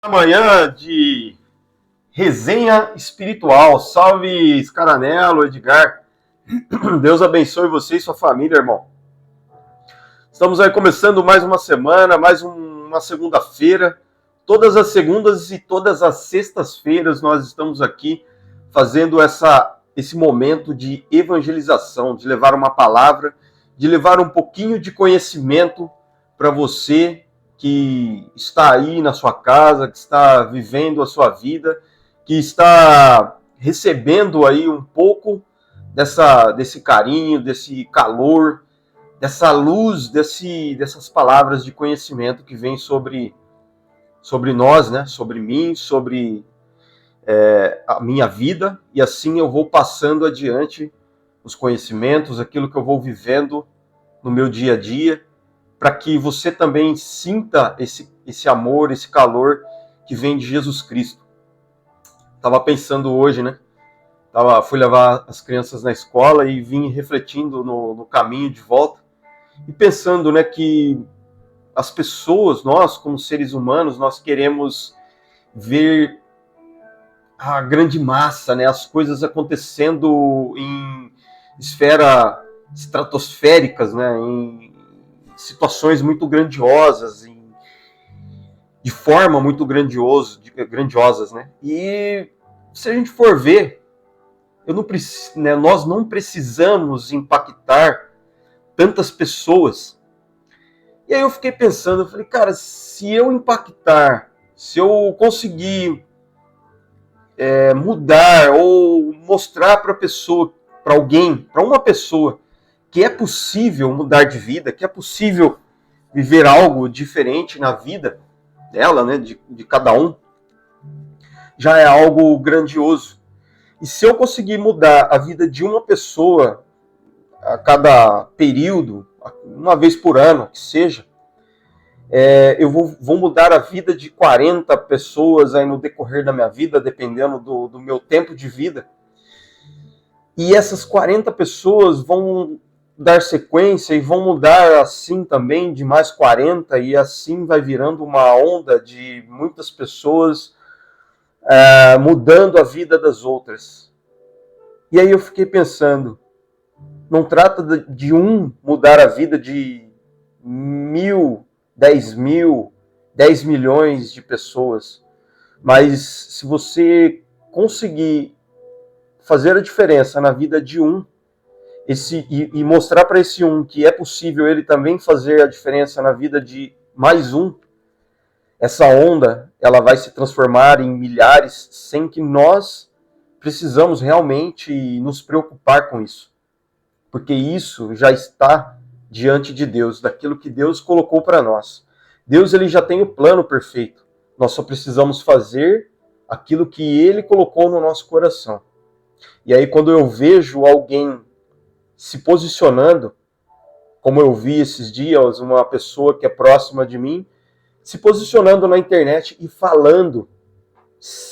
Amanhã de resenha espiritual. Salve, Scaranello, Edgar. Deus abençoe você e sua família, irmão. Estamos aí começando mais uma semana, uma segunda-feira. Todas as segundas e todas as sextas-feiras nós estamos aqui fazendo esse momento de evangelização, de levar uma palavra, de levar um pouquinho de conhecimento para você que está aí na sua casa, que está vivendo a sua vida, que está recebendo aí um pouco desse carinho, desse calor, dessa luz, dessas palavras de conhecimento que vem sobre nós, né? Sobre mim, sobre a minha vida, e assim eu vou passando adiante os conhecimentos, aquilo que eu vou vivendo no meu dia a dia, para que você também sinta esse amor, esse calor que vem de Jesus Cristo. Estava pensando hoje, né? Fui levar as crianças na escola e vim refletindo no caminho de volta e pensando, né, que as pessoas, nós como seres humanos, nós queremos ver a grande massa, né, as coisas acontecendo em esferas estratosféricas, né, em situações muito grandiosas, de forma muito grandiosas, né? E se a gente for ver, nós não precisamos impactar tantas pessoas. E aí eu fiquei pensando, eu falei, cara, se eu impactar, se eu conseguir mudar ou mostrar para uma pessoa, que é possível mudar de vida, que é possível viver algo diferente na vida dela, né, de cada um, já é algo grandioso. E se eu conseguir mudar a vida de uma pessoa a cada período, uma vez por ano, que seja, eu vou mudar a vida de 40 pessoas aí no decorrer da minha vida, dependendo do meu tempo de vida. E essas 40 pessoas vão dar sequência e vão mudar assim também de mais 40, e assim vai virando uma onda de muitas pessoas mudando a vida das outras. E aí eu fiquei pensando, não trata de um mudar a vida de 1.000, 10.000, 10 milhões de pessoas, mas se você conseguir fazer a diferença na vida de um, e mostrar para esse um que é possível ele também fazer a diferença na vida de mais um, essa onda ela vai se transformar em milhares sem que nós precisamos realmente nos preocupar com isso. Porque isso já está diante de Deus, daquilo que Deus colocou para nós. Deus ele já tem o plano perfeito. Nós só precisamos fazer aquilo que Ele colocou no nosso coração. E aí quando eu vejo alguém se posicionando, como eu vi esses dias, uma pessoa que é próxima de mim, se posicionando na internet e falando, se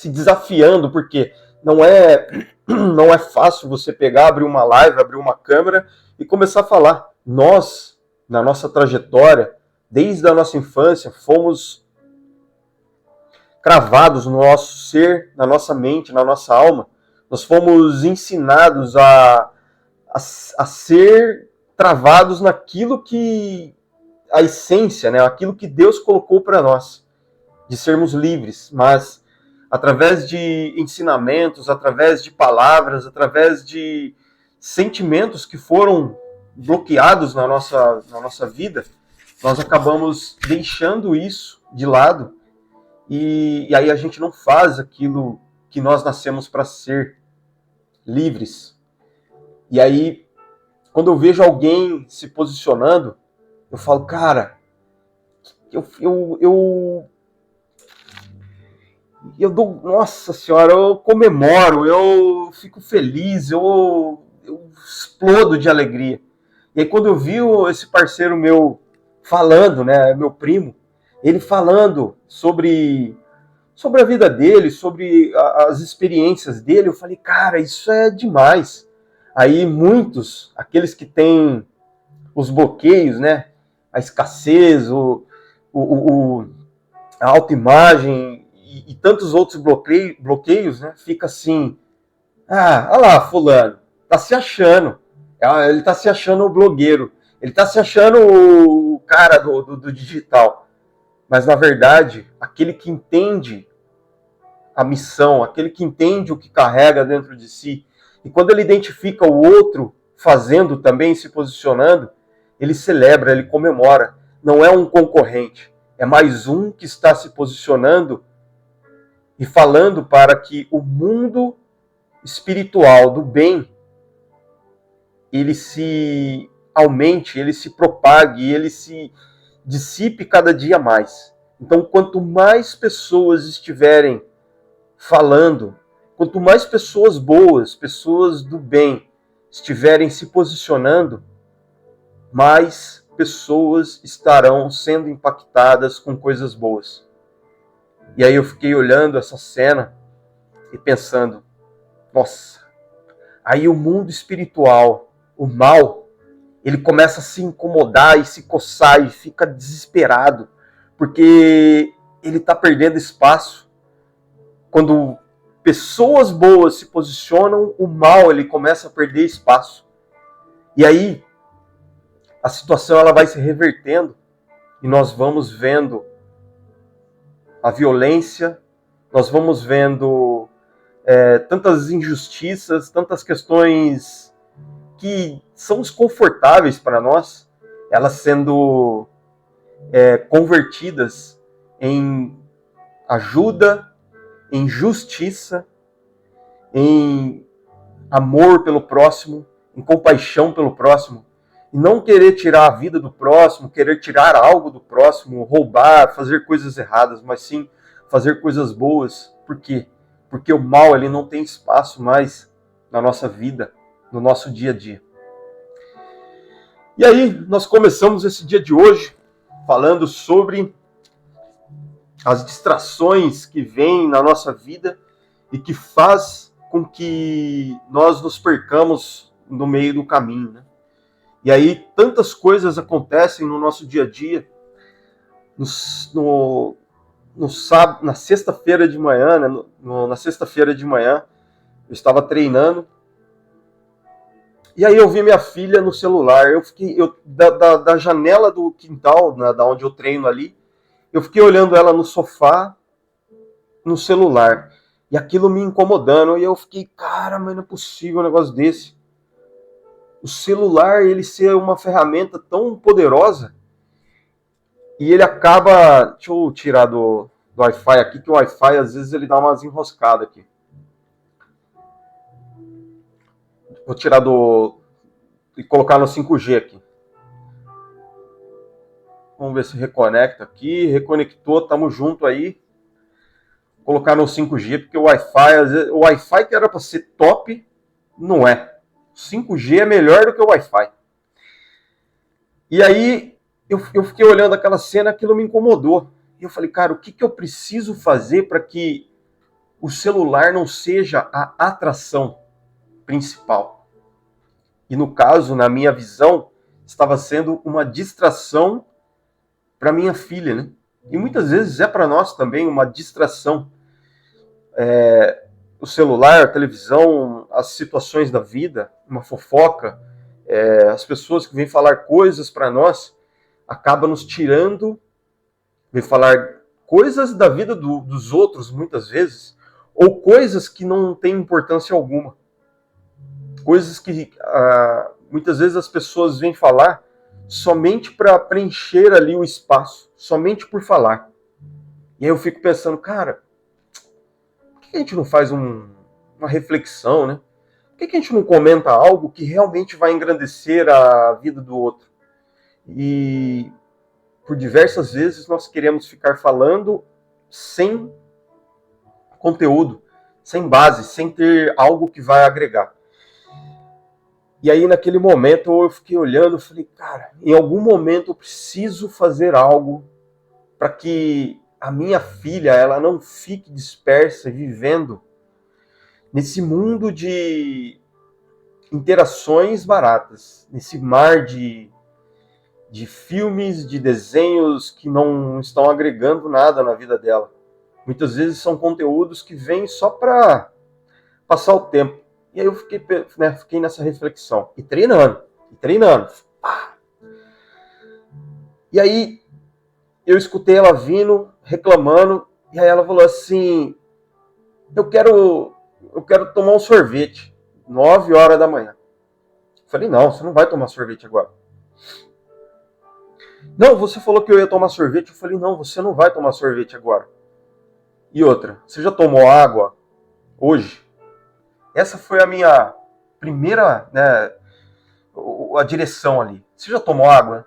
desafiando, porque não é fácil você pegar, abrir uma live, abrir uma câmera e começar a falar. Nós, na nossa trajetória, desde a nossa infância, fomos cravados no nosso ser, na nossa mente, na nossa alma. Nós fomos ensinados a ser travados naquilo que a essência, né, aquilo que Deus colocou para nós, de sermos livres, mas através de ensinamentos, através de palavras, através de sentimentos que foram bloqueados na nossa vida, nós acabamos deixando isso de lado e aí a gente não faz aquilo que nós nascemos para ser, livres. E aí, quando eu vejo alguém se posicionando, eu falo, cara, eu dou, nossa senhora, eu comemoro, eu fico feliz, eu explodo de alegria. E aí quando eu vi esse parceiro meu falando, né, meu primo, ele falando sobre a vida dele, sobre as experiências dele, eu falei, cara, isso é demais. Aí muitos, aqueles que têm os bloqueios, né, a escassez, a autoimagem e tantos outros bloqueios, né? Fica assim, olha lá, fulano, tá se achando. Ele tá se achando o blogueiro. Ele tá se achando o cara do digital. Mas, na verdade, aquele que entende a missão, aquele que entende o que carrega dentro de si, e quando ele identifica o outro fazendo também, se posicionando, ele celebra, ele comemora. Não é um concorrente, é mais um que está se posicionando e falando para que o mundo espiritual do bem ele se aumente, ele se propague, ele se dissipe cada dia mais. Então, quanto mais pessoas estiverem falando, quanto mais pessoas boas, pessoas do bem, estiverem se posicionando, mais pessoas estarão sendo impactadas com coisas boas. E aí eu fiquei olhando essa cena e pensando, nossa, aí o mundo espiritual, o mal, ele começa a se incomodar e se coçar e fica desesperado, porque ele está perdendo espaço. Quando pessoas boas se posicionam, o mal ele começa a perder espaço. E aí a situação ela vai se revertendo e nós vamos vendo a violência, nós vamos vendo tantas injustiças, tantas questões que são desconfortáveis para nós, elas sendo convertidas em ajuda, em justiça, em amor pelo próximo, em compaixão pelo próximo, e não querer tirar a vida do próximo, querer tirar algo do próximo, roubar, fazer coisas erradas, mas sim fazer coisas boas. Por quê? Porque o mal ele não tem espaço mais na nossa vida, no nosso dia a dia. E aí, nós começamos esse dia de hoje falando sobre as distrações que vêm na nossa vida e que faz com que nós nos percamos no meio do caminho, né? E aí tantas coisas acontecem no nosso dia a dia. Na sexta-feira de manhã, né? Na sexta-feira de manhã, eu estava treinando. E aí eu vi minha filha no celular. Da janela do quintal, né, da onde eu treino ali, eu fiquei olhando ela no sofá, no celular. E aquilo me incomodando. E eu fiquei, cara, mas não é possível um negócio desse. O celular, ele ser uma ferramenta tão poderosa, e ele acaba... Deixa eu tirar do Wi-Fi aqui, que o Wi-Fi, às vezes, ele dá umas enroscadas aqui. Vou tirar e colocar no 5G aqui. Vamos ver se reconecta aqui. Reconectou, tamo junto aí. Vou colocar no 5G, porque o Wi-Fi, às vezes, o Wi-Fi que era para ser top, não é. 5G é melhor do que o Wi-Fi. E aí eu fiquei olhando aquela cena, aquilo me incomodou. E eu falei, cara, o que eu preciso fazer para que o celular não seja a atração principal? E no caso, na minha visão, estava sendo uma distração para minha filha, né? E muitas vezes é para nós também uma distração. O celular, a televisão, as situações da vida, uma fofoca, as pessoas que vêm falar coisas para nós, acaba nos tirando, vem falar coisas da vida dos outros, muitas vezes, ou coisas que não têm importância alguma. Coisas que muitas vezes as pessoas vêm falar somente para preencher ali o espaço, somente por falar. E aí eu fico pensando, cara, por que a gente não faz uma reflexão, né? Por que a gente não comenta algo que realmente vai engrandecer a vida do outro? E por diversas vezes nós queremos ficar falando sem conteúdo, sem base, sem ter algo que vai agregar. E aí naquele momento eu fiquei olhando e falei, cara, em algum momento eu preciso fazer algo para que a minha filha ela não fique dispersa vivendo nesse mundo de interações baratas, nesse mar de de filmes, de desenhos que não estão agregando nada na vida dela. Muitas vezes são conteúdos que vêm só para passar o tempo. E aí eu fiquei nessa reflexão. E treinando. E aí eu escutei ela vindo, reclamando, e aí ela falou assim, eu quero tomar um sorvete, 9 horas da manhã. Eu falei, não, você não vai tomar sorvete agora. Não, você falou que eu ia tomar sorvete. Eu falei, não, você não vai tomar sorvete agora. E outra, você já tomou água hoje? Essa foi a minha primeira, a direção ali. Você já tomou água?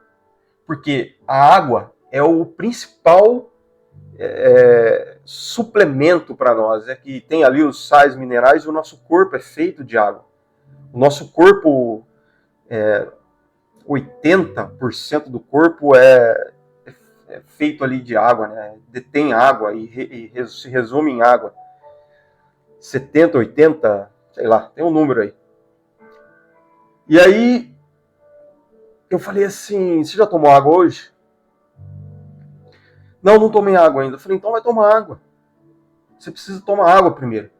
Porque a água é o principal suplemento para nós, que tem ali os sais minerais e o nosso corpo é feito de água. O nosso corpo, 80% do corpo é feito ali de água, né? Detém água e se resume em água. 70, 80, sei lá, tem um número aí. E aí, eu falei assim, você já tomou água hoje? Não tomei água ainda. Eu falei, então vai tomar água. Você precisa tomar água primeiro.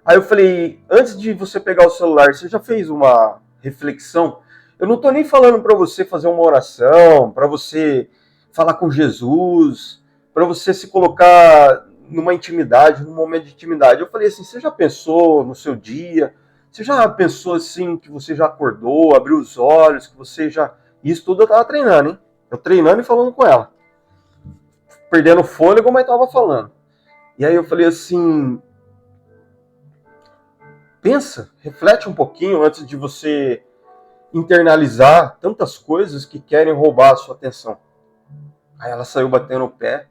Aí eu falei, antes de você pegar o celular, você já fez uma reflexão? Eu não tô nem falando para você fazer uma oração, para você falar com Jesus, para você se colocar numa intimidade, num momento de intimidade. Eu falei assim, você já pensou no seu dia? Você já pensou assim que você já acordou, abriu os olhos, que você já... Isso tudo eu tava treinando, hein? Eu treinando e falando com ela. Perdendo o fôlego, mas tava falando. E aí eu falei assim, pensa, reflete um pouquinho antes de você internalizar tantas coisas que querem roubar a sua atenção. Aí ela saiu batendo o pé.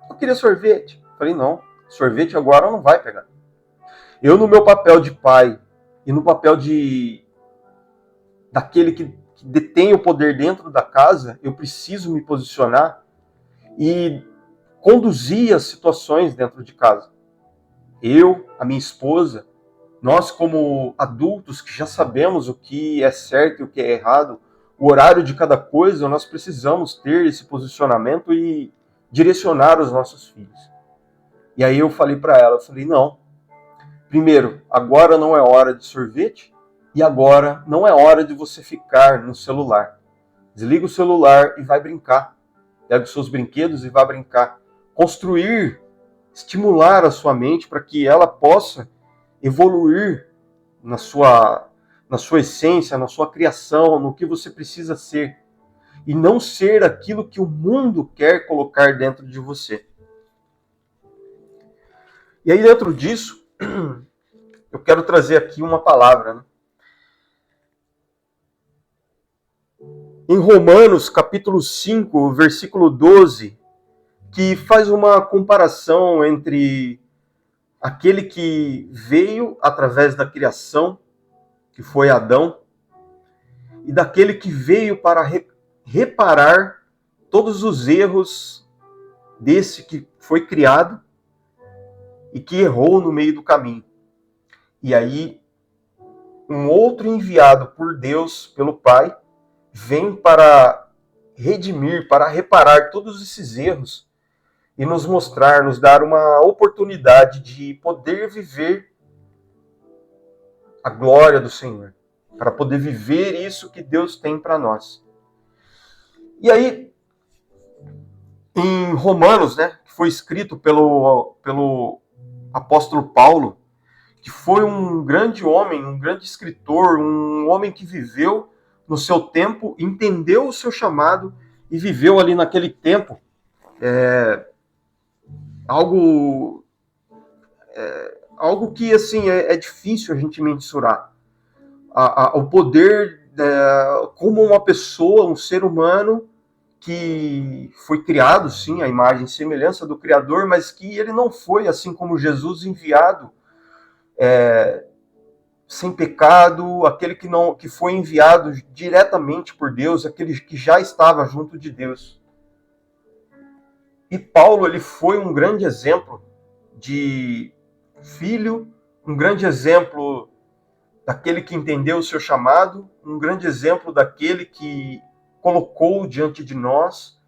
Eu queria sorvete. Falei, não, sorvete agora não vai pegar. Eu, no meu papel de pai e no papel daquele que detém o poder dentro da casa, eu preciso me posicionar e conduzir as situações dentro de casa. Eu, a minha esposa, nós como adultos que já sabemos o que é certo e o que é errado, o horário de cada coisa, nós precisamos ter esse posicionamento e direcionar os nossos filhos. E aí eu falei para ela, eu falei, não, primeiro, agora não é hora de sorvete e agora não é hora de você ficar no celular. Desliga o celular e vai brincar. Pega os seus brinquedos e vai brincar. Construir, estimular a sua mente para que ela possa evoluir na sua essência, na sua criação, no que você precisa ser. E não ser aquilo que o mundo quer colocar dentro de você. E aí, dentro disso, eu quero trazer aqui uma palavra, né? Em Romanos, capítulo 5, versículo 12, que faz uma comparação entre aquele que veio através da criação, que foi Adão, e daquele que veio para reparar todos os erros desse que foi criado e que errou no meio do caminho. E aí, um outro enviado por Deus, pelo Pai, vem para redimir, para reparar todos esses erros e nos mostrar, nos dar uma oportunidade de poder viver a glória do Senhor, para poder viver isso que Deus tem para nós. E aí, em Romanos, né, que foi escrito pelo apóstolo Paulo, que foi um grande homem, um grande escritor, um homem que viveu no seu tempo, entendeu o seu chamado e viveu ali naquele tempo algo que assim é difícil a gente mensurar. O poder, como uma pessoa, um ser humano que foi criado, sim, à imagem e semelhança do Criador, mas que ele não foi, assim como Jesus, enviado sem pecado, aquele que foi enviado diretamente por Deus, aquele que já estava junto de Deus. E Paulo, ele foi um grande exemplo de filho, um grande exemplo daquele que entendeu o seu chamado, um grande exemplo daquele que colocou diante de nós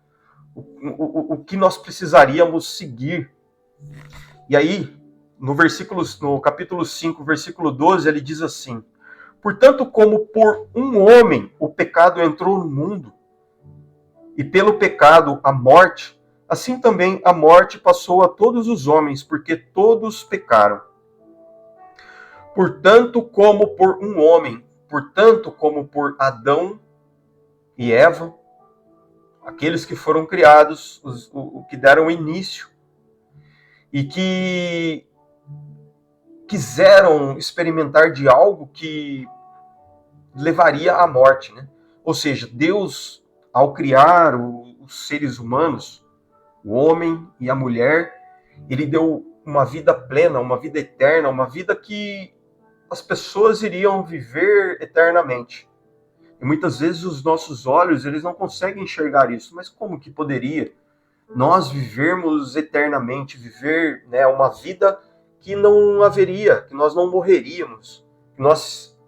o que nós precisaríamos seguir. E aí, no capítulo 5, versículo 12, ele diz assim: portanto, como por um homem o pecado entrou no mundo, e pelo pecado a morte, assim também a morte passou a todos os homens, porque todos pecaram. Portanto, como por um homem, portanto, como por Adão e Eva, aqueles que foram criados, o que deram início, e que quiseram experimentar de algo que levaria à morte, né? Ou seja, Deus, ao criar os seres humanos, o homem e a mulher, ele deu uma vida plena, uma vida eterna, uma vida que as pessoas iriam viver eternamente. E muitas vezes os nossos olhos, eles não conseguem enxergar isso. Mas como que poderia nós vivermos eternamente, viver, né, uma vida que não haveria, que nós não morreríamos, que nós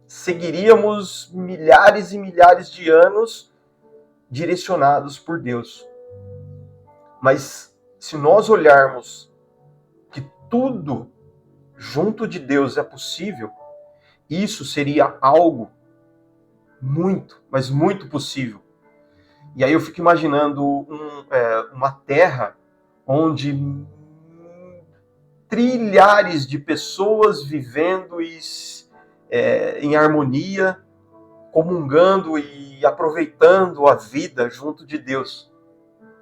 seguiríamos milhares e milhares de anos direcionados por Deus? Mas se nós olharmos que tudo junto de Deus é possível, isso seria algo muito, mas muito possível. E aí eu fico imaginando uma terra onde trilhares de pessoas vivendo em harmonia, comungando e aproveitando a vida junto de Deus,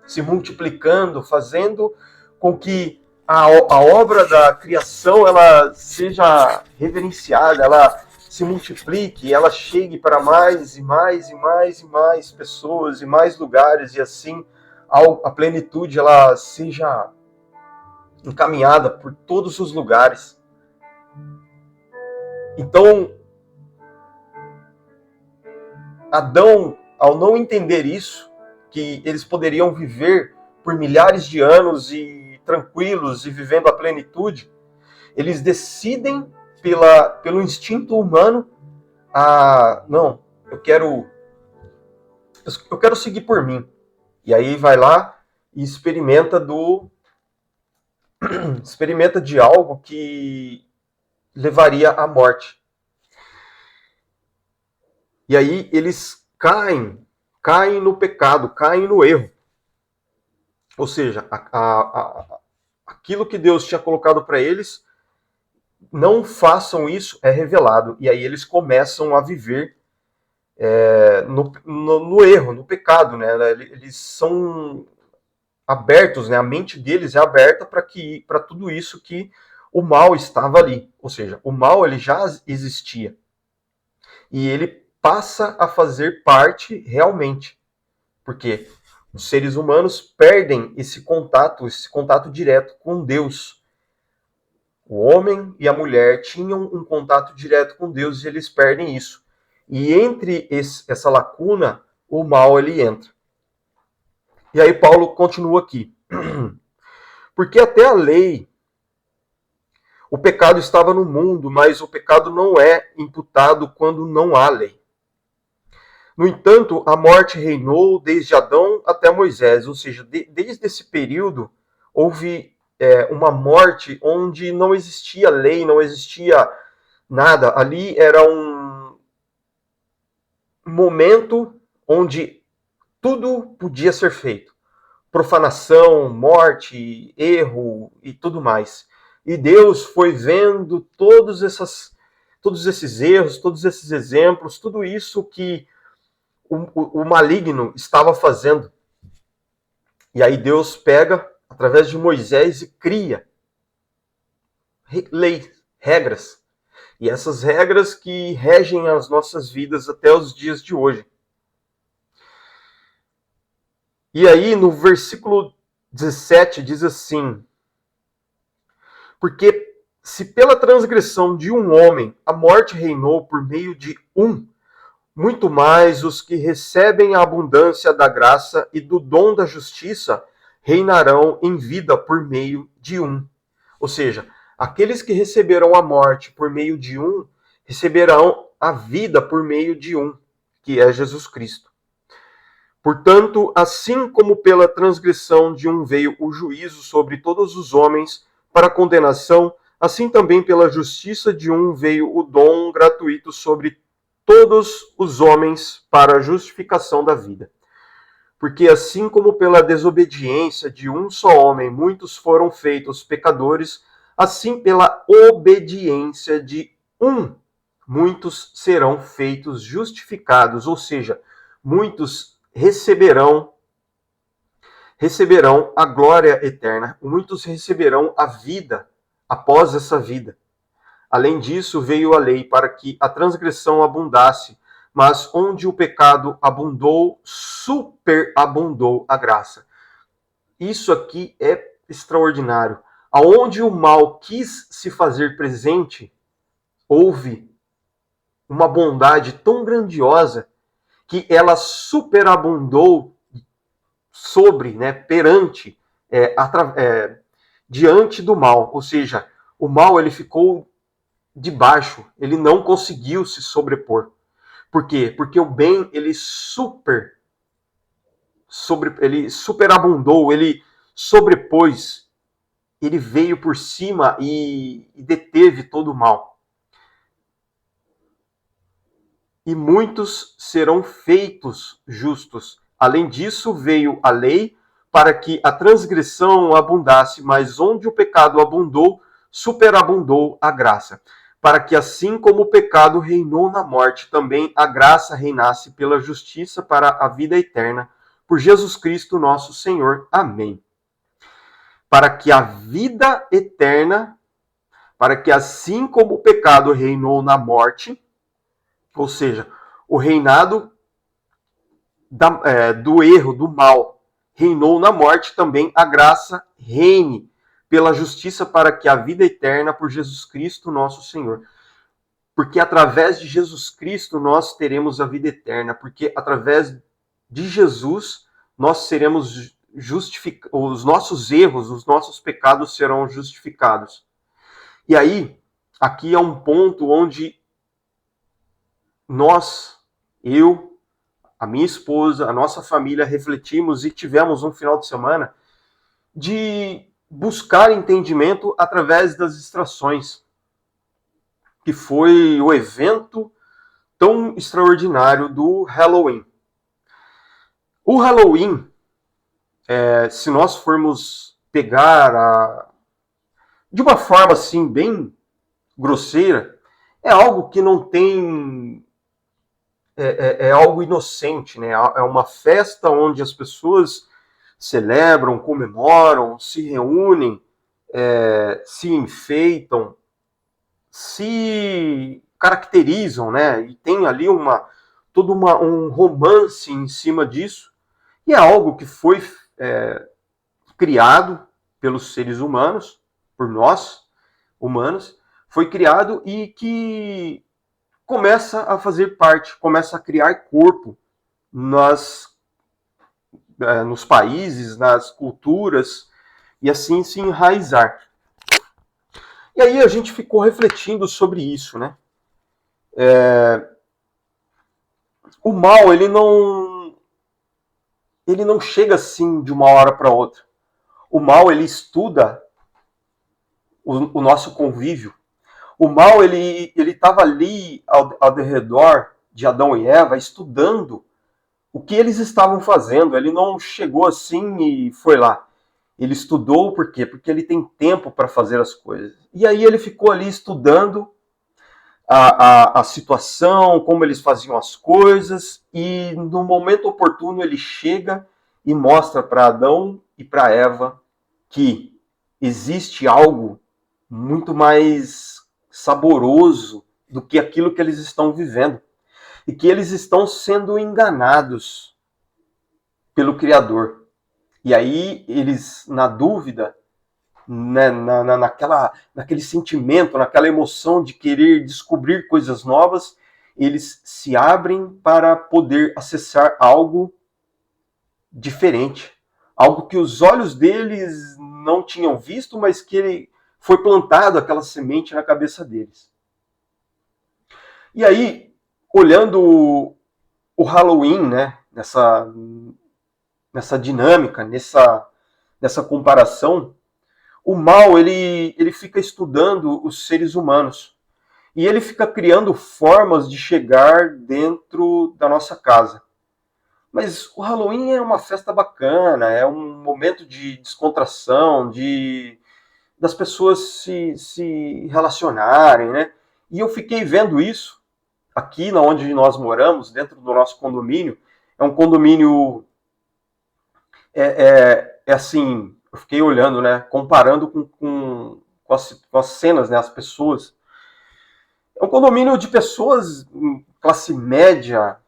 se multiplicando, fazendo com que a obra da criação ela seja reverenciada, ela se multiplique, ela chegue para mais e mais e mais e mais pessoas e mais lugares, e assim a plenitude ela seja encaminhada por todos os lugares. Então, Adão, ao não entender isso, que eles poderiam viver por milhares de anos e tranquilos e vivendo a plenitude, eles decidem pelo instinto humano não, eu quero seguir por mim. E aí vai lá e experimenta de algo que levaria à morte. E aí eles caem no pecado, caem no erro. Ou seja, aquilo que Deus tinha colocado para eles, não façam isso, é revelado. E aí eles começam a viver no erro, no pecado, né? Eles são abertos, né? A mente deles é aberta para tudo isso que o mal estava ali. Ou seja, o mal ele já existia. E ele passa a fazer parte realmente. Porque os seres humanos perdem esse contato direto com Deus. O homem e a mulher tinham um contato direto com Deus e eles perdem isso. E entre essa lacuna, o mal ele entra. E aí Paulo continua aqui. Porque até a lei, o pecado estava no mundo, mas o pecado não é imputado quando não há lei. No entanto, a morte reinou desde Adão até Moisés, ou seja, desde esse período houve uma morte onde não existia lei, não existia nada. Ali era um momento onde tudo podia ser feito. Profanação, morte, erro e tudo mais. E Deus foi vendo todos esses erros, todos esses exemplos, tudo isso que o maligno estava fazendo. E aí Deus pega, através de Moisés, e cria leis, regras. E essas regras que regem as nossas vidas até os dias de hoje. E aí no versículo 17 diz assim: porque se pela transgressão de um homem a morte reinou por meio de um, muito mais os que recebem a abundância da graça e do dom da justiça reinarão em vida por meio de um. Ou seja, aqueles que receberam a morte por meio de um, receberão a vida por meio de um, que é Jesus Cristo. Portanto, assim como pela transgressão de um veio o juízo sobre todos os homens para condenação, assim também pela justiça de um veio o dom gratuito sobre todos os homens para a justificação da vida. Porque assim como pela desobediência de um só homem muitos foram feitos pecadores, assim pela obediência de um muitos serão feitos justificados, ou seja, muitos receberão a glória eterna, muitos receberão a vida após essa vida. Além disso, veio a lei para que a transgressão abundasse, mas onde o pecado abundou, superabundou a graça. Isso aqui é extraordinário. Aonde o mal quis se fazer presente, houve uma bondade tão grandiosa que ela superabundou sobre, perante, diante do mal. Ou seja, o mal ele ficou debaixo, ele não conseguiu se sobrepor. Por quê? Porque o bem ele superabundou, ele sobrepôs, ele veio por cima e deteve todo o mal. E muitos serão feitos justos. Além disso, veio a lei para que a transgressão abundasse, mas onde o pecado abundou, superabundou a graça. Para que assim como o pecado reinou na morte, também a graça reinasse pela justiça para a vida eterna, por Jesus Cristo nosso Senhor. Amém. Para que a vida eterna, para que assim como o pecado reinou na morte, ou seja, o reinado do erro, do mal, reinou na morte, também a graça reine pela justiça para que a vida eterna por Jesus Cristo nosso Senhor. Porque através de Jesus Cristo nós teremos a vida eterna, porque através de Jesus nós seremos justificados, os nossos erros, os nossos pecados serão justificados. E aí, aqui é um ponto onde nós, eu, a minha esposa, a nossa família refletimos e tivemos um final de semana de buscar entendimento através das distrações, que foi o evento tão extraordinário do Halloween. O Halloween, se nós formos pegar de uma forma assim bem grosseira, é algo que não tem... É algo inocente, né? É uma festa onde as pessoas celebram, comemoram, se reúnem, se enfeitam, se caracterizam, né? E tem ali todo um romance em cima disso. E é algo que foi criado pelos seres humanos, por nós, humanos, foi criado e que começa a fazer parte, começa a criar corpo nos países, nas culturas, e assim se enraizar. E aí a gente ficou refletindo sobre isso, né? O mal, ele não chega assim de uma hora para outra. O mal, ele estuda o nosso convívio. O mal, ele estava ali ao redor de Adão e Eva, estudando o que eles estavam fazendo. Ele não chegou assim e foi lá. Ele estudou por quê? Porque ele tem tempo para fazer as coisas. E aí ele ficou ali estudando a situação, como eles faziam as coisas, e no momento oportuno ele chega e mostra para Adão e para Eva que existe algo muito mais saboroso do que aquilo que eles estão vivendo. E que eles estão sendo enganados pelo Criador. E aí eles, na dúvida, né, naquele sentimento, naquela emoção de querer descobrir coisas novas, eles se abrem para poder acessar algo diferente. Algo que os olhos deles não tinham visto, mas que foi plantado aquela semente na cabeça deles. E aí, olhando o Halloween, né, nessa dinâmica, nessa comparação, o mal ele fica estudando os seres humanos e ele fica criando formas de chegar dentro da nossa casa. Mas o Halloween é uma festa bacana, é um momento de descontração, das pessoas se relacionarem, né? E eu fiquei vendo isso aqui na onde nós moramos, dentro do nosso condomínio. É um condomínio, assim, eu fiquei olhando, né? Comparando com as cenas, né? As pessoas. É um condomínio de pessoas classe média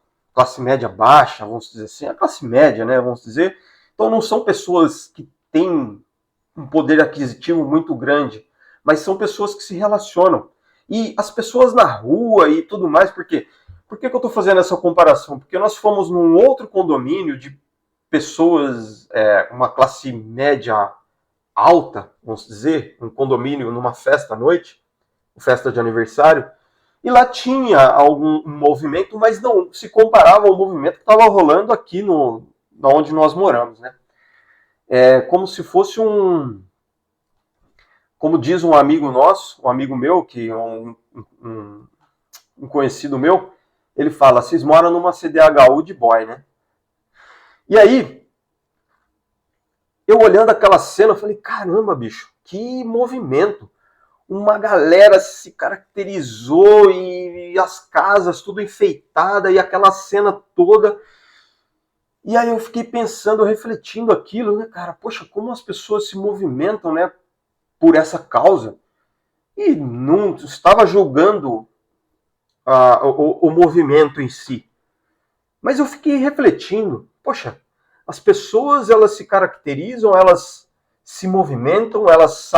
baixa, vamos dizer assim, a classe média, né? Vamos dizer. Então não são pessoas que têm um poder aquisitivo muito grande, mas são pessoas que se relacionam. E as pessoas na rua e tudo mais, por quê? Por que eu estou fazendo essa comparação? Porque nós fomos num outro condomínio de pessoas, uma classe média alta, vamos dizer, um condomínio numa festa à noite, festa de aniversário, e lá tinha algum movimento, mas não se comparava ao movimento que estava rolando aqui onde nós moramos, né? É como se fosse como diz um amigo nosso, um amigo meu, que é um conhecido meu, ele fala, vocês moram numa CDHU de boy, né? E aí, eu olhando aquela cena, eu falei, caramba, bicho, que movimento. Uma galera se caracterizou e as casas tudo enfeitada e aquela cena toda. E aí eu fiquei pensando, refletindo aquilo, né, cara? Poxa, como as pessoas se movimentam, né, por essa causa. E não estava julgando o movimento em si. Mas eu fiquei refletindo, poxa, as pessoas elas se caracterizam, elas se movimentam, elas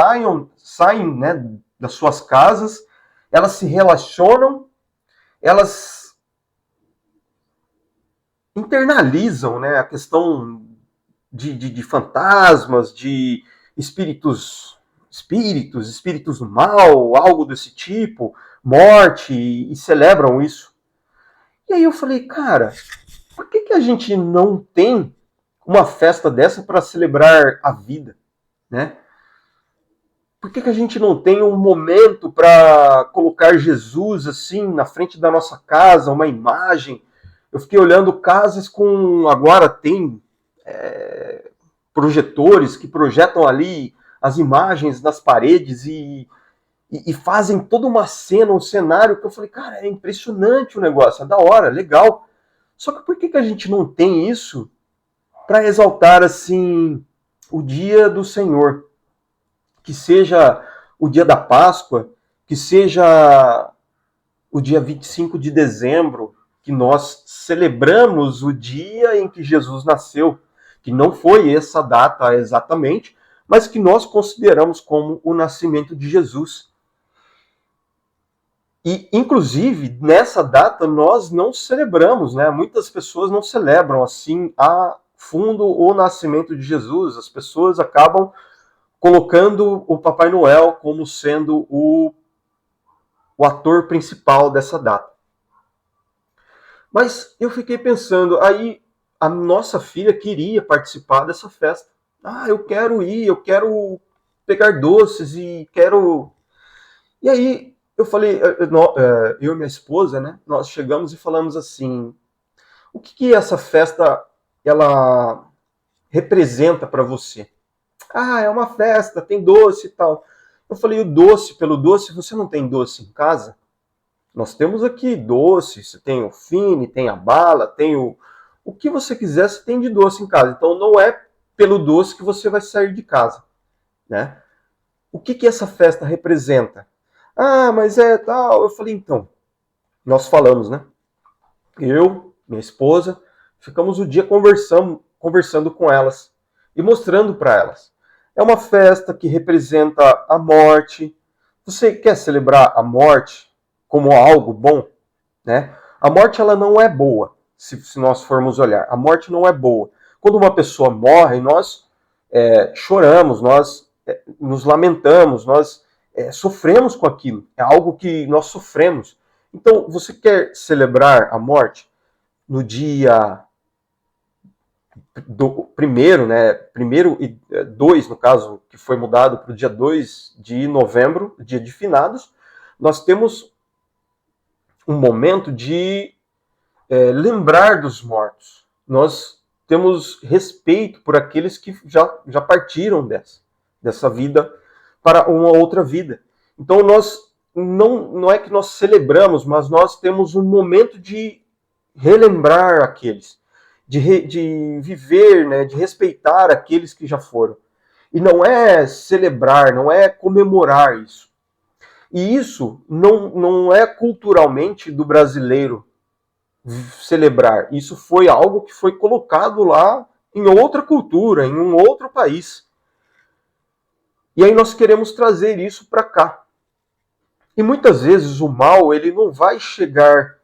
saem, né, das suas casas, elas se relacionam, elas internalizam, né, a questão de fantasmas, de espíritos do mal, algo desse tipo, morte, e celebram isso. E aí eu falei, cara, por que a gente não tem uma festa dessa para celebrar a vida, né? Por que a gente não tem um momento para colocar Jesus assim na frente da nossa casa, uma imagem? Eu fiquei olhando casas agora tem projetores que projetam ali as imagens nas paredes e fazem toda uma cena, um cenário que eu falei, cara, é impressionante o negócio, é da hora, legal. Só que por que a gente não tem isso para exaltar assim o dia do Senhor? Que seja o dia da Páscoa, que seja o dia 25 de dezembro, que nós celebramos o dia em que Jesus nasceu, que não foi essa data exatamente, mas que nós consideramos como o nascimento de Jesus. E, inclusive, nessa data nós não celebramos, né? Muitas pessoas não celebram assim a fundo o nascimento de Jesus. As pessoas acabam colocando o Papai Noel como sendo o ator principal dessa data. Mas eu fiquei pensando, aí a nossa filha queria participar dessa festa. Ah, eu quero ir, eu quero pegar doces e quero... E aí eu falei, eu e minha esposa, né, nós chegamos e falamos assim, o que essa festa ela representa para você? Ah, é uma festa, tem doce e tal. Eu falei, o doce, pelo doce, você não tem doce em casa? Nós temos aqui doce, você tem o fine, tem a bala, tem o que você quiser, você tem de doce em casa. Então não é pelo doce que você vai sair de casa, né? O que essa festa representa? Ah, mas é tal. Eu falei, então, nós falamos, né? Eu, minha esposa, ficamos o dia conversando com elas e mostrando para elas. É uma festa que representa a morte. Você quer celebrar a morte como algo bom, né? A morte ela não é boa, se nós formos olhar. A morte não é boa. Quando uma pessoa morre, nós choramos, nós nos lamentamos, nós sofremos com aquilo. É algo que nós sofremos. Então, você quer celebrar a morte no dia do primeiro, né? Primeiro e 2, no caso, que foi mudado para o dia 2 de novembro, dia de finados, nós temos um momento de lembrar dos mortos. Nós temos respeito por aqueles que já partiram dessa vida para uma outra vida. Então nós não é que nós celebramos, mas nós temos um momento de relembrar aqueles, de viver, né, de respeitar aqueles que já foram. E não é celebrar, não é comemorar isso. E isso não é culturalmente do brasileiro celebrar. Isso foi algo que foi colocado lá em outra cultura, em um outro país. E aí nós queremos trazer isso para cá. E muitas vezes o mal, ele não vai chegar,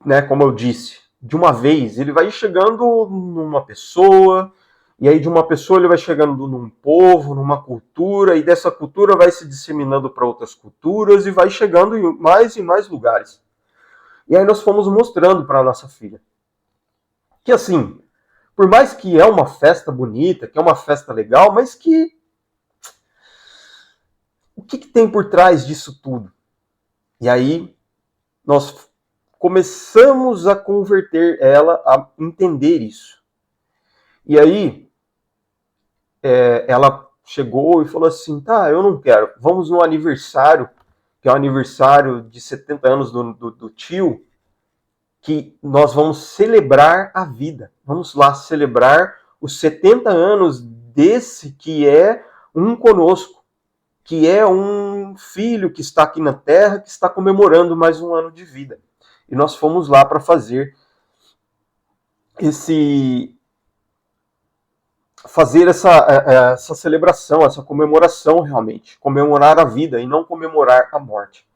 né, como eu disse, de uma vez. Ele vai chegando numa pessoa, e aí de uma pessoa ele vai chegando num povo, numa cultura, e dessa cultura vai se disseminando para outras culturas e vai chegando em mais lugares. E aí nós fomos mostrando para a nossa filha que, assim, por mais que é uma festa bonita, que é uma festa legal, mas que o que tem por trás disso tudo? E aí nós começamos a converter ela a entender isso. E aí ela chegou e falou assim, tá, eu não quero, vamos no aniversário, que é o aniversário de 70 anos do tio, que nós vamos celebrar a vida. Vamos lá celebrar os 70 anos desse que é um conosco, que é um filho que está aqui na Terra, que está comemorando mais um ano de vida. E nós fomos lá para fazer essa celebração, essa comemoração realmente. Comemorar a vida e não comemorar a morte.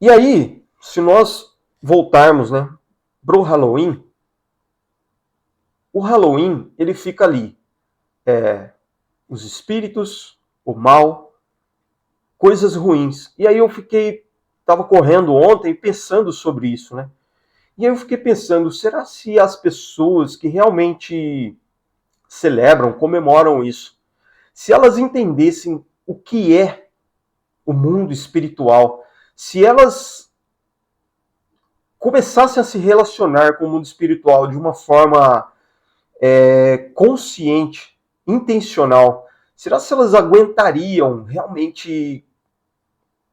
E aí, se nós voltarmos, né, para o Halloween, ele fica ali. Os espíritos, o mal, coisas ruins. E aí eu estava correndo ontem pensando sobre isso, né? E aí eu fiquei pensando, será se as pessoas que realmente celebram, comemoram isso, se elas entendessem o que é o mundo espiritual, se elas começassem a se relacionar com o mundo espiritual de uma forma consciente, intencional, será se elas aguentariam realmente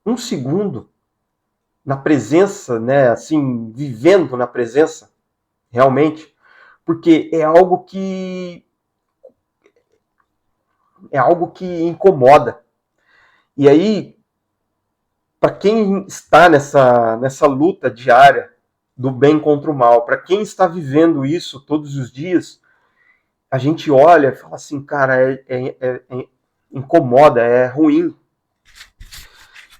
um segundo na presença, né, assim, vivendo na presença, realmente? Porque é algo que incomoda. E aí, para quem está nessa luta diária do bem contra o mal, para quem está vivendo isso todos os dias, a gente olha e fala assim, cara, incomoda, é ruim.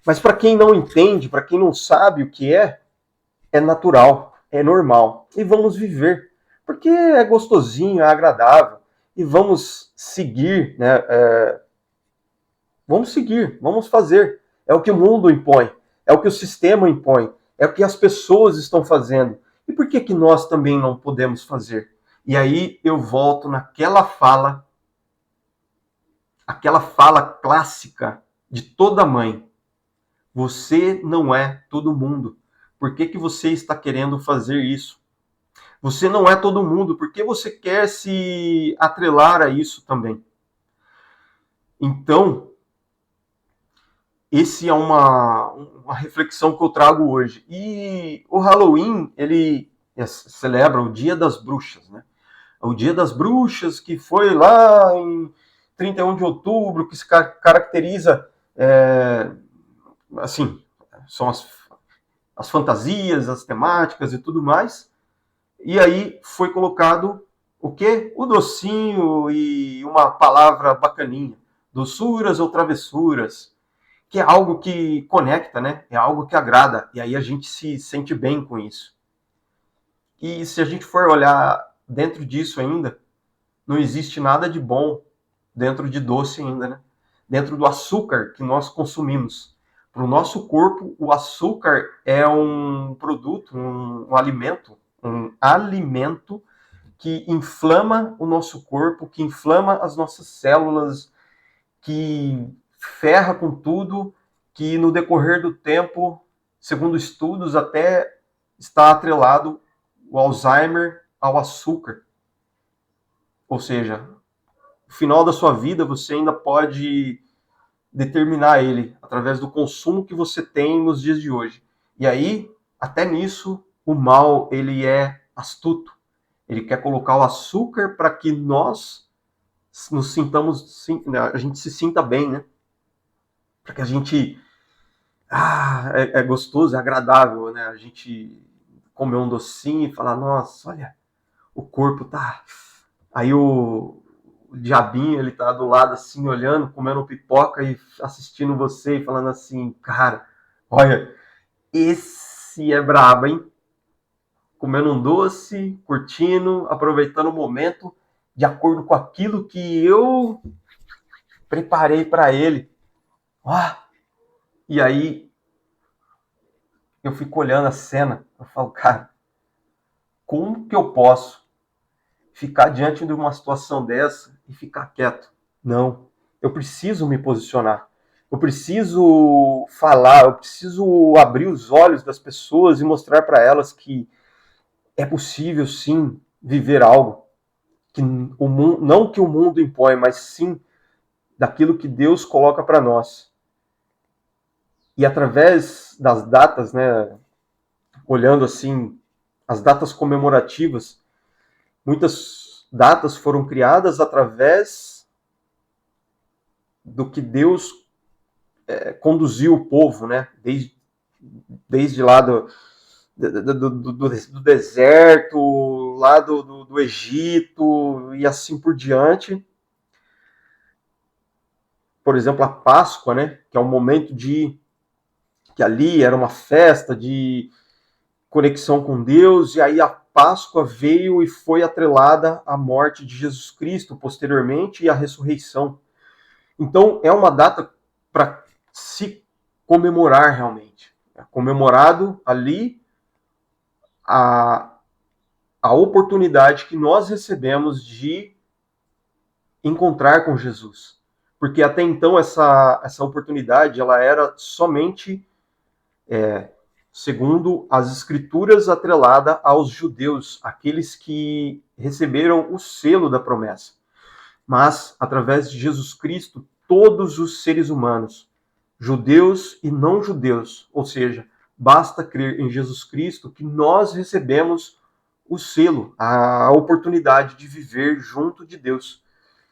Mas para quem não entende, para quem não sabe o que é natural, é normal. E vamos viver, porque é gostosinho, é agradável. E vamos seguir, né? Vamos seguir, vamos fazer. É o que o mundo impõe, é o que o sistema impõe, é o que as pessoas estão fazendo. E por que nós também não podemos fazer? E aí eu volto naquela fala, aquela fala clássica de toda mãe. Você não é todo mundo. Por que você está querendo fazer isso? Você não é todo mundo. Por que você quer se atrelar a isso também? Então, esse é uma reflexão que eu trago hoje. E o Halloween, ele celebra o Dia das Bruxas, né? O Dia das Bruxas, que foi lá em 31 de outubro, que se caracteriza, assim, são as fantasias, as temáticas e tudo mais. E aí foi colocado o quê? O docinho e uma palavra bacaninha. Doçuras ou travessuras, que é algo que conecta, né? É algo que agrada. E aí a gente se sente bem com isso. E se a gente for olhar dentro disso ainda, não existe nada de bom dentro de doce ainda, né? Dentro do açúcar que nós consumimos. Para o nosso corpo, o açúcar é um produto, um alimento que inflama o nosso corpo, que inflama as nossas células, que ferra com tudo, que no decorrer do tempo, segundo estudos, até está atrelado o Alzheimer ao açúcar. Ou seja, no final da sua vida você ainda pode determinar ele através do consumo que você tem nos dias de hoje. E aí, até nisso, o mal ele é astuto. Ele quer colocar o açúcar para que nós nos sintamos, a gente se sinta bem, né? Para que a gente é gostoso, é agradável, né? A gente comer um docinho e falar, nossa, olha, o corpo tá. Aí o diabinho, ele tá do lado assim, olhando, comendo pipoca e assistindo você e falando assim, cara, olha, esse é brabo, hein? Comendo um doce, curtindo, aproveitando o momento de acordo com aquilo que eu preparei para ele. E aí eu fico olhando a cena, eu falo, cara, como que eu posso ficar diante de uma situação dessa e ficar quieto? Não, eu preciso me posicionar. Eu preciso falar, eu preciso abrir os olhos das pessoas e mostrar para elas que é possível sim viver algo que o mundo, não que o mundo impõe, mas sim daquilo que Deus coloca para nós. E através das datas, né, olhando assim as datas comemorativas, muitas datas foram criadas através do que Deus conduziu o povo, né, desde lá do deserto, lá do Egito e assim por diante. Por exemplo, a Páscoa, né, que é um momento que ali era uma festa de conexão com Deus, e aí a Páscoa veio e foi atrelada à morte de Jesus Cristo posteriormente e à ressurreição. Então é uma data para se comemorar realmente. É comemorado ali a oportunidade que nós recebemos de encontrar com Jesus. Porque até então essa oportunidade ela era somente, segundo as escrituras, atrelada aos judeus, aqueles que receberam o selo da promessa. Mas, através de Jesus Cristo, todos os seres humanos, judeus e não judeus, ou seja, basta crer em Jesus Cristo que nós recebemos o selo, a oportunidade de viver junto de Deus.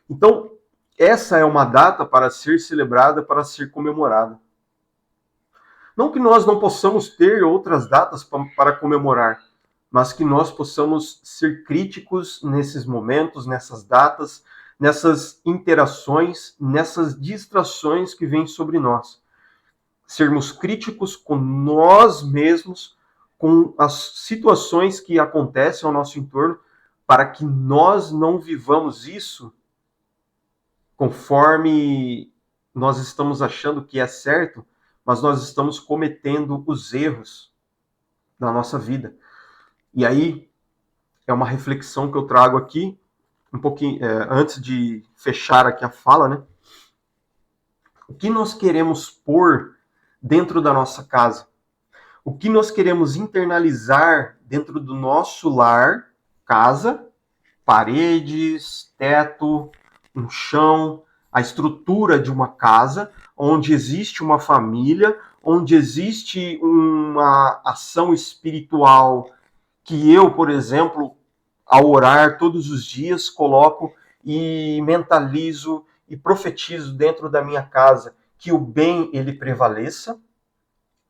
Então, essa é uma data para ser celebrada, para ser comemorada. Não que nós não possamos ter outras datas para comemorar, mas que nós possamos ser críticos nesses momentos, nessas datas, nessas interações, nessas distrações que vêm sobre nós. Sermos críticos com nós mesmos, com as situações que acontecem ao nosso entorno, para que nós não vivamos isso conforme nós estamos achando que é certo, mas nós estamos cometendo os erros da nossa vida. E aí é uma reflexão que eu trago aqui, um pouquinho antes de fechar aqui a fala, né? O que nós queremos pôr dentro da nossa casa? O que nós queremos internalizar dentro do nosso lar, casa, paredes, teto, um chão, a estrutura de uma casa, onde existe uma família, onde existe uma ação espiritual que eu, por exemplo, ao orar todos os dias, coloco e mentalizo e profetizo dentro da minha casa que o bem ele prevaleça,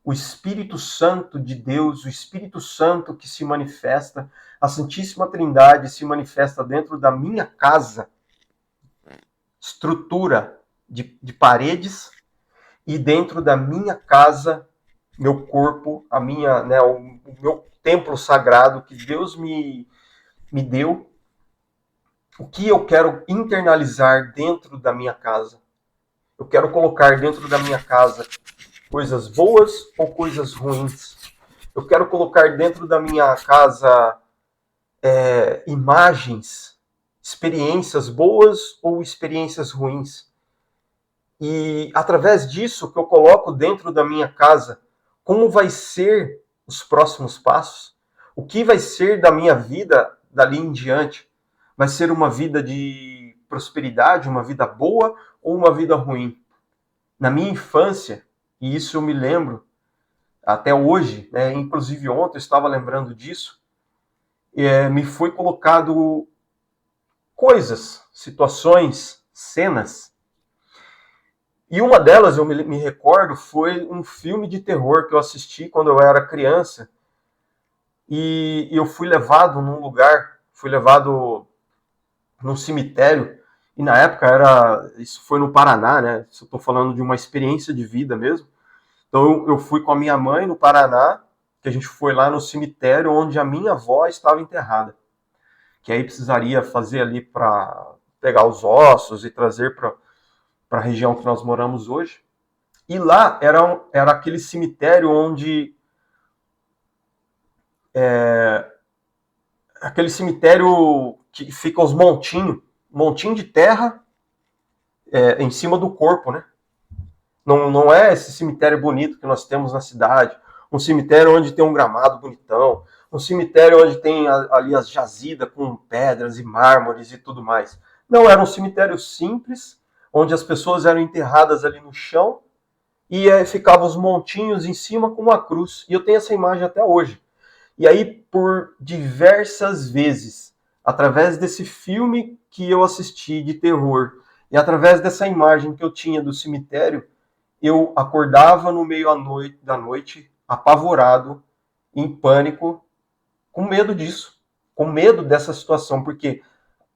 o Espírito Santo de Deus, o Espírito Santo que se manifesta, a Santíssima Trindade se manifesta dentro da minha casa, estrutura de paredes, e dentro da minha casa, meu corpo, a minha, né, o meu templo sagrado que Deus me deu, o que eu quero internalizar dentro da minha casa. Eu quero colocar dentro da minha casa coisas boas ou coisas ruins. Eu quero colocar dentro da minha casa imagens, experiências boas ou experiências ruins. E através disso que eu coloco dentro da minha casa, como vai ser os próximos passos? O que vai ser da minha vida dali em diante? Vai ser uma vida de prosperidade, uma vida boa ou uma vida ruim? Na minha infância, e isso eu me lembro até hoje, né, inclusive ontem eu estava lembrando disso, me foi colocado coisas, situações, cenas. E uma delas, eu me recordo, foi um filme de terror que eu assisti quando eu era criança. E eu fui levado num lugar, fui levado num cemitério. E na época isso foi no Paraná, né? Eu estou falando de uma experiência de vida mesmo. Então eu fui com a minha mãe no Paraná, que a gente foi lá no cemitério onde a minha avó estava enterrada. Que aí precisaria fazer ali para pegar os ossos e trazer para a região que nós moramos hoje. E lá era aquele cemitério onde aquele cemitério que fica os montinho de terra em cima do corpo, né? Não é esse cemitério bonito que nós temos na cidade, um cemitério onde tem um gramado bonitão, um cemitério onde tem ali as jazidas com pedras e mármores e tudo mais. Não, era um cemitério simples, onde as pessoas eram enterradas ali no chão e ficavam os montinhos em cima com uma cruz. E eu tenho essa imagem até hoje. E aí, por diversas vezes, através desse filme que eu assisti de terror e através dessa imagem que eu tinha do cemitério, eu acordava no meio da noite, apavorado, em pânico, com medo disso, com medo dessa situação, porque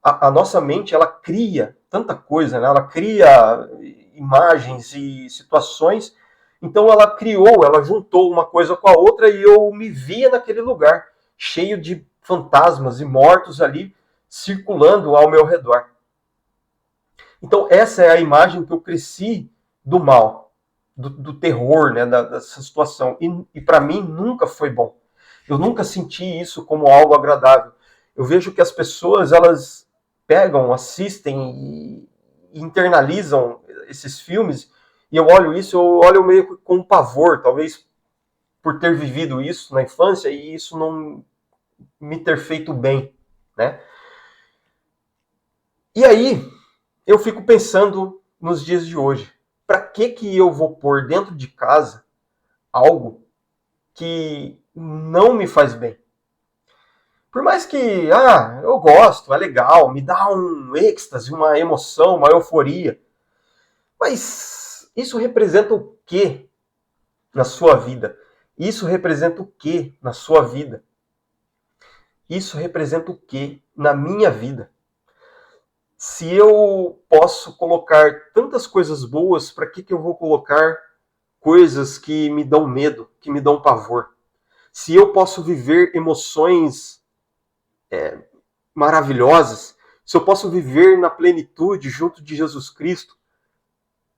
a nossa mente, ela cria tanta coisa, né? Ela cria imagens e situações. Então ela juntou uma coisa com a outra e eu me via naquele lugar, cheio de fantasmas e mortos ali, circulando ao meu redor. Então essa é a imagem que eu cresci do mal, do terror, né, dessa situação. E para mim nunca foi bom. Eu nunca senti isso como algo agradável. Eu vejo que as pessoas, elas pegam, assistem e internalizam esses filmes, e eu olho isso, eu olho meio com pavor, talvez por ter vivido isso na infância e isso não me ter feito bem, né? E aí, eu fico pensando nos dias de hoje, para que eu vou pôr dentro de casa algo que não me faz bem? Por mais que, eu gosto, é legal, me dá um êxtase, uma emoção, uma euforia. Mas isso representa o quê na sua vida? Isso representa o quê na sua vida? Isso representa o quê na minha vida? Se eu posso colocar tantas coisas boas, para que eu vou colocar coisas que me dão medo, que me dão pavor? Se eu posso viver emoções maravilhosas, se eu posso viver na plenitude junto de Jesus Cristo,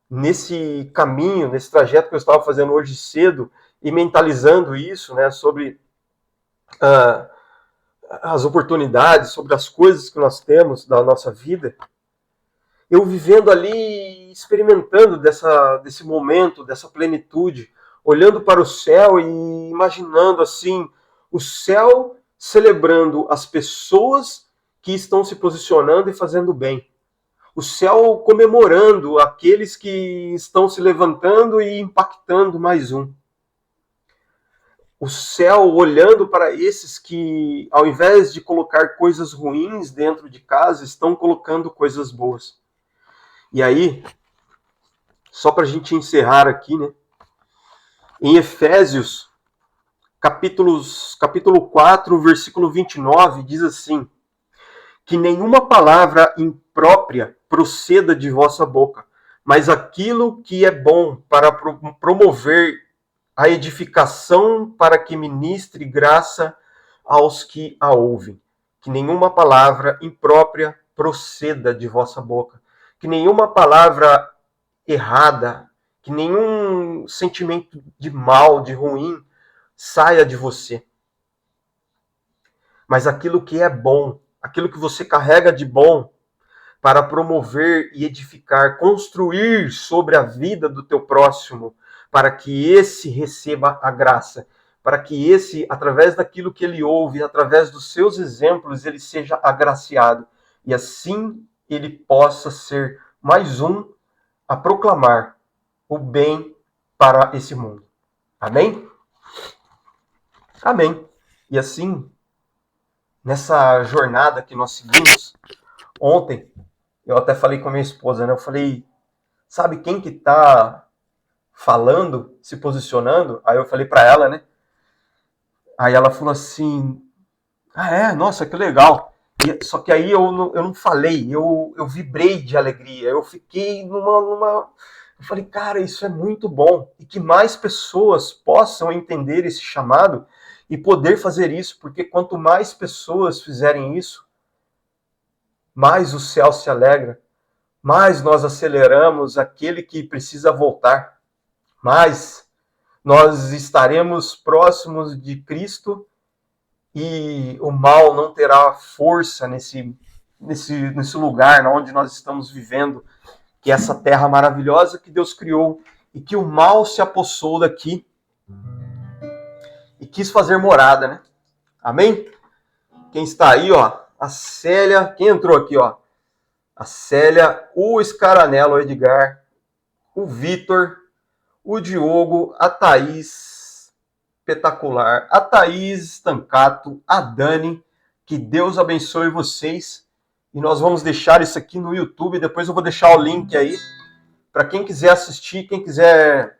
nesse caminho, nesse trajeto que eu estava fazendo hoje cedo e mentalizando isso, né, sobre as oportunidades, sobre as coisas que nós temos da nossa vida, eu vivendo ali, experimentando desse momento, dessa plenitude, olhando para o céu e imaginando assim, o céu celebrando as pessoas que estão se posicionando e fazendo bem. O céu comemorando aqueles que estão se levantando e impactando mais um. O céu olhando para esses que, ao invés de colocar coisas ruins dentro de casa, estão colocando coisas boas. E aí, só para a gente encerrar aqui, né? Em Efésios, capítulo 4, versículo 29, diz assim: que nenhuma palavra imprópria proceda de vossa boca, mas aquilo que é bom para promover a edificação, para que ministre graça aos que a ouvem. Que nenhuma palavra imprópria proceda de vossa boca, que nenhuma palavra errada, que nenhum sentimento de mal, de ruim, saia de você. mas aquilo que é bom, aquilo que você carrega de bom para promover e edificar, construir sobre a vida do teu próximo, para que esse receba a graça, para que esse, através daquilo que ele ouve, através dos seus exemplos, ele seja agraciado, e assim ele possa ser mais um a proclamar o bem para esse mundo. Amém? Amém. E assim, nessa jornada que nós seguimos, ontem, eu até falei com a minha esposa, né? Eu falei, sabe quem que tá falando, se posicionando? Aí eu falei para ela, né? Aí ela falou assim, nossa, que legal. Só que aí eu não falei, eu vibrei de alegria, eu fiquei numa... Eu falei, cara, isso é muito bom. E que mais pessoas possam entender esse chamado e poder fazer isso, porque quanto mais pessoas fizerem isso, mais o céu se alegra, mais nós aceleramos aquele que precisa voltar, mais nós estaremos próximos de Cristo e o mal não terá força nesse lugar onde nós estamos vivendo, que é essa terra maravilhosa que Deus criou e que o mal se apossou daqui e quis fazer morada, né? Amém? Quem está aí, ó, a Célia, quem entrou aqui, ó? A Célia, o Scaranello, o Edgar, o Vitor, o Diogo, a Thaís, espetacular, a Thaís Stancato, a Dani, que Deus abençoe vocês. E nós vamos deixar isso aqui no YouTube, depois eu vou deixar o link aí, para quem quiser assistir, quem quiser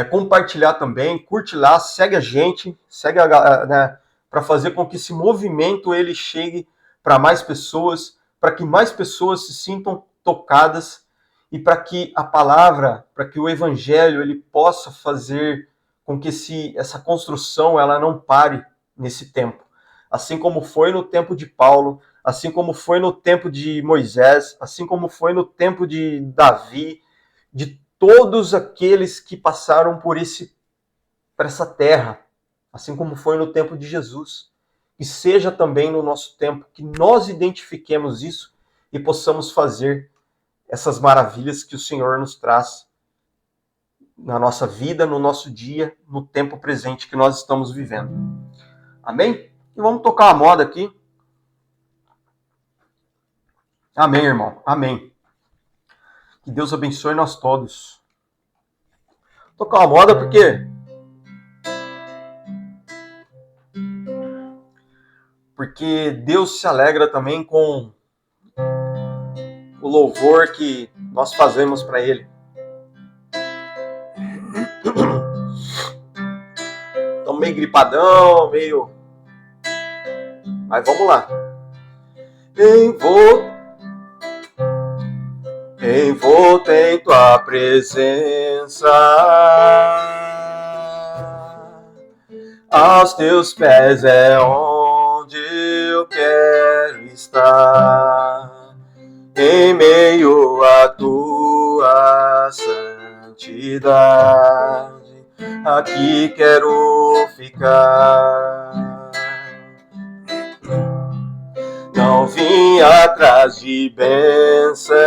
compartilhar também, curte lá, segue a gente, segue né, para fazer com que esse movimento ele chegue para mais pessoas, para que mais pessoas se sintam tocadas e para que a palavra, para que o evangelho ele possa fazer com que essa construção ela não pare nesse tempo. Assim como foi no tempo de Paulo, assim como foi no tempo de Moisés, assim como foi no tempo de Davi, de todos aqueles que passaram por essa terra, assim como foi no tempo de Jesus. E seja também no nosso tempo, que nós identifiquemos isso e possamos fazer essas maravilhas que o Senhor nos traz na nossa vida, no nosso dia, no tempo presente que nós estamos vivendo. Amém? E vamos tocar a moda aqui. Amém, irmão. Amém. Que Deus abençoe nós todos. Tocar a moda porque Deus se alegra também com o louvor que nós fazemos para Ele. Então meio gripadão, meio... Mas vamos lá. Envolto em tua presença, aos teus pés é onde eu quero estar, em meio à tua santidade, aqui quero ficar. Não vim atrás de bênçãos,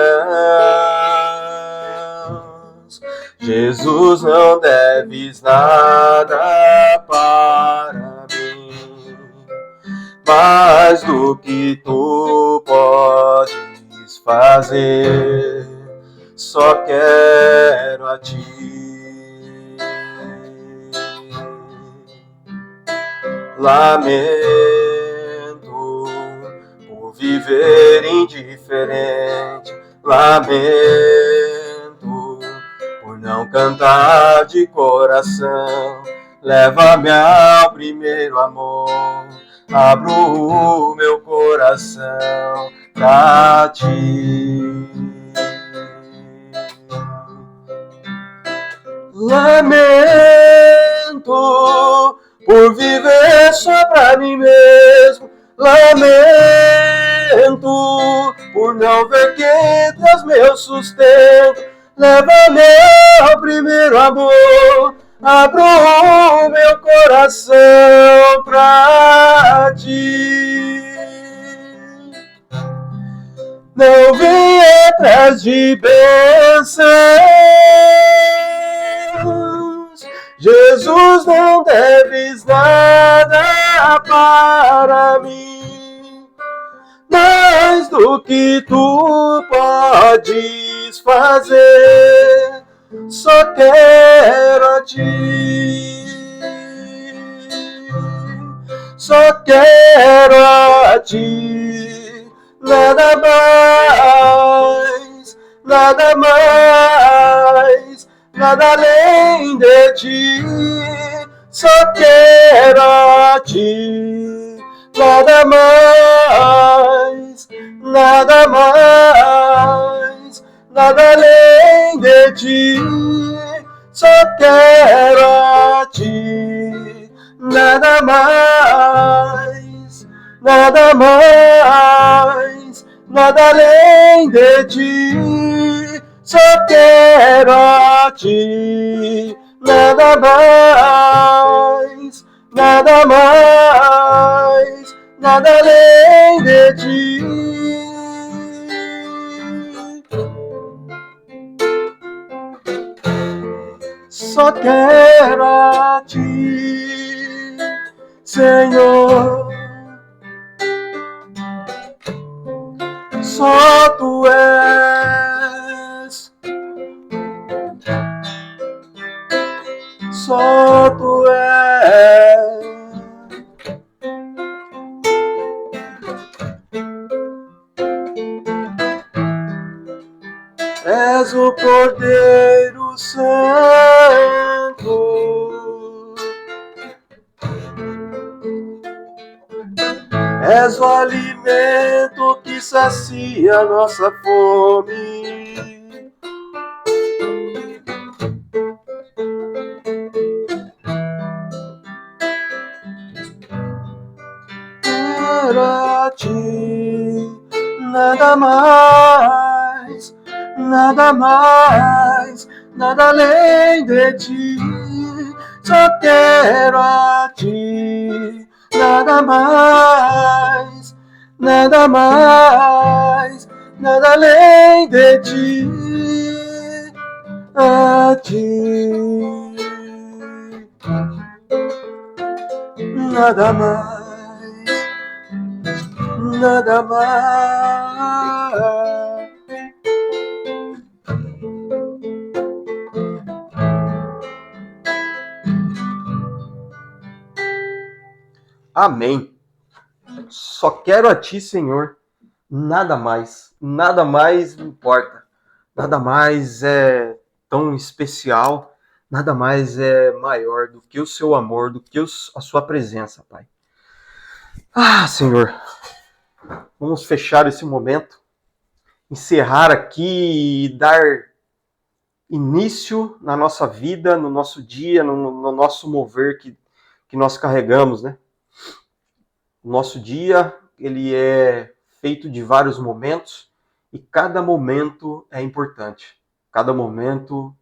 Jesus, não deves nada para mim, mais do que tu podes fazer, só quero a ti. Lamento viver indiferente, lamento por não cantar de coração. Leva-me ao primeiro amor, abro o meu coração pra ti. Lamento por viver só pra mim mesmo, lamento por não ver que Deus meu sustento. Leva-me ao primeiro amor, abro o meu coração pra ti. Não vem atrás de bênçãos, Jesus, não deves nada para mim, mais do que tu podes fazer, só quero a ti, só quero a ti, nada mais, nada mais, nada além de ti, só quero a ti, nada mais, nada mais, nada além de ti, só quero a ti, nada mais, nada mais, nada além de ti, só quero a ti, nada mais, nada mais, nada além de ti. Só quero a ti, Senhor. Só tu és, só tu és. És o Cordeiro Santo, és o alimento que sacia nossa fome. Para ti, nada mais, nada mais, nada além de ti, só quero a ti, nada mais, nada mais, nada além de ti, a ti, nada mais, nada mais. Amém. Só quero a ti, Senhor. Nada mais me importa. Nada mais é tão especial. Nada mais é maior do que o seu amor, do que a sua presença, Pai. Ah, Senhor. Vamos fechar esse momento, encerrar aqui e dar início na nossa vida, no nosso dia, no nosso mover que nós carregamos, né? O nosso dia, ele é feito de vários momentos e cada momento é importante. Cada momento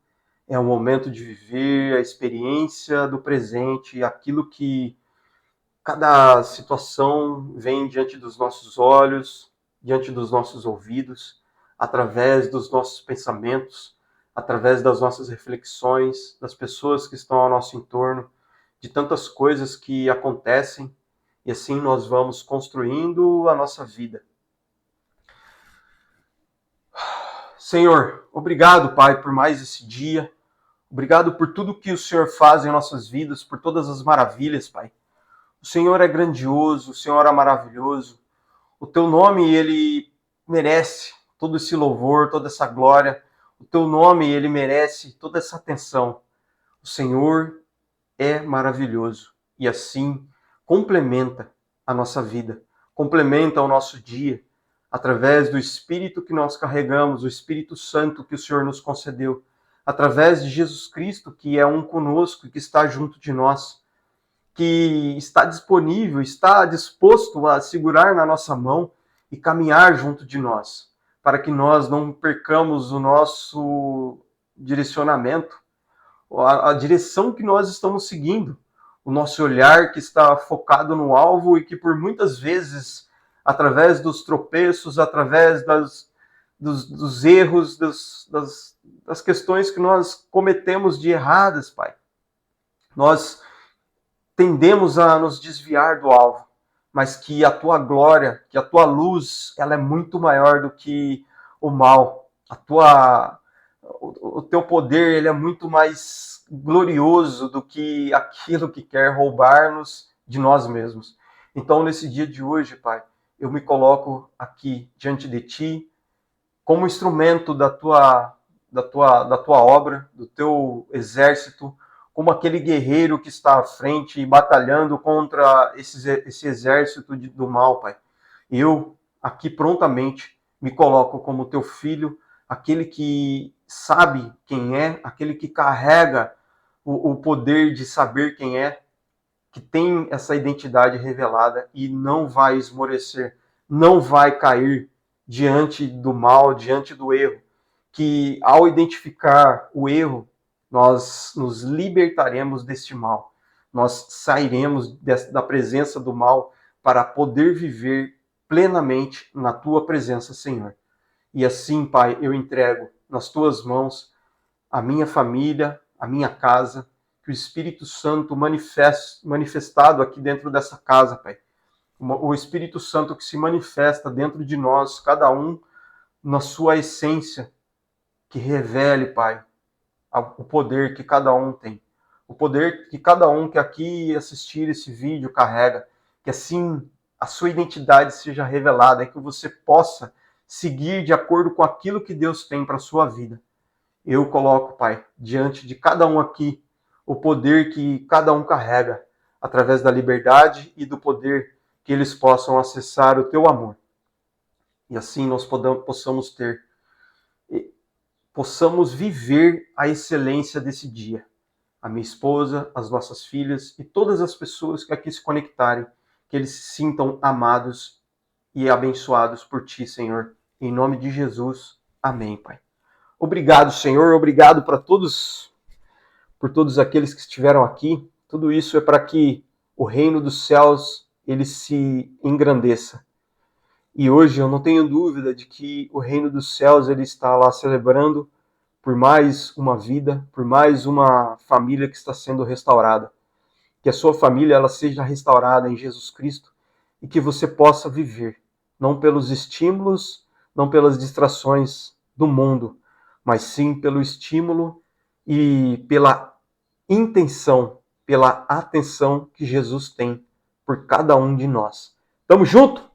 é um momento de viver a experiência do presente, aquilo que cada situação vem diante dos nossos olhos, diante dos nossos ouvidos, através dos nossos pensamentos, através das nossas reflexões, das pessoas que estão ao nosso entorno, de tantas coisas que acontecem. E assim nós vamos construindo a nossa vida. Senhor, obrigado, Pai, por mais esse dia. Obrigado por tudo que o Senhor faz em nossas vidas, por todas as maravilhas, Pai. O Senhor é grandioso, o Senhor é maravilhoso. O Teu nome, Ele merece todo esse louvor, toda essa glória. O Teu nome, Ele merece toda essa atenção. O Senhor é maravilhoso. E assim complementa a nossa vida, complementa o nosso dia, através do Espírito que nós carregamos, o Espírito Santo que o Senhor nos concedeu, através de Jesus Cristo, que é um conosco e que está junto de nós, que está disponível, está disposto a segurar na nossa mão e caminhar junto de nós, para que nós não percamos o nosso direcionamento, a direção que nós estamos seguindo, o nosso olhar que está focado no alvo e que por muitas vezes, através dos tropeços, através dos erros, das questões que nós cometemos de erradas, Pai, nós tendemos a nos desviar do alvo, mas que a tua glória, que a tua luz, ela é muito maior do que o mal. O teu poder, ele é muito mais glorioso do que aquilo que quer roubar-nos de nós mesmos. Então, nesse dia de hoje, Pai, eu me coloco aqui diante de Ti como instrumento da tua obra, do teu exército, como aquele guerreiro que está à frente e batalhando contra esse exército do mal, Pai. Eu, aqui prontamente, me coloco como teu filho, aquele que sabe quem é, aquele que carrega o poder de saber quem é, que tem essa identidade revelada e não vai esmorecer, não vai cair diante do mal, diante do erro. Que ao identificar o erro, nós nos libertaremos deste mal. Nós sairemos da presença do mal para poder viver plenamente na tua presença, Senhor. E assim, Pai, eu entrego nas tuas mãos a minha família, a minha casa, que o Espírito Santo manifestado aqui dentro dessa casa, Pai. O Espírito Santo que se manifesta dentro de nós, cada um na sua essência, que revele, Pai, o poder que cada um tem. O poder que cada um que aqui assistir esse vídeo carrega. Que assim a sua identidade seja revelada e que você possa seguir de acordo com aquilo que Deus tem para a sua vida. Eu coloco, Pai, diante de cada um aqui, o poder que cada um carrega, através da liberdade e do poder que eles possam acessar o teu amor. E assim nós possamos viver a excelência desse dia. A minha esposa, as nossas filhas e todas as pessoas que aqui se conectarem, que eles se sintam amados e abençoados por Ti, Senhor. Em nome de Jesus. Amém, Pai. Obrigado, Senhor. Obrigado por todos aqueles que estiveram aqui. Tudo isso é para que o reino dos céus ele se engrandeça. E hoje eu não tenho dúvida de que o reino dos céus ele está lá celebrando por mais uma vida, por mais uma família que está sendo restaurada. Que a sua família ela seja restaurada em Jesus Cristo e que você possa viver, não pelos estímulos, não pelas distrações do mundo, mas sim pelo estímulo e pela intenção, pela atenção que Jesus tem por cada um de nós. Tamo junto?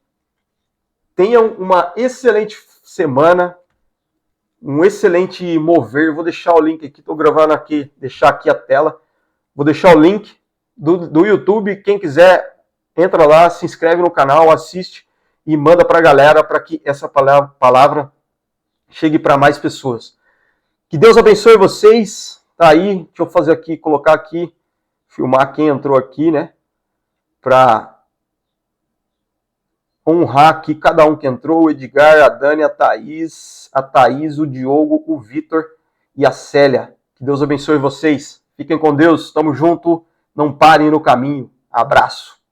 Tenham uma excelente semana, um excelente mover. Vou deixar o link aqui, estou gravando aqui, deixar aqui a tela. Vou deixar o link do YouTube. Quem quiser, entra lá, se inscreve no canal, assiste e manda para a galera para que essa palavra chegue para mais pessoas. Que Deus abençoe vocês. Tá aí, deixa eu fazer aqui, colocar aqui, filmar quem entrou aqui, né? Para honrar aqui cada um que entrou, o Edgar, a Dani, a Thaís, o Diogo, o Vitor e a Célia. Que Deus abençoe vocês. Fiquem com Deus, tamo junto, não parem no caminho. Abraço.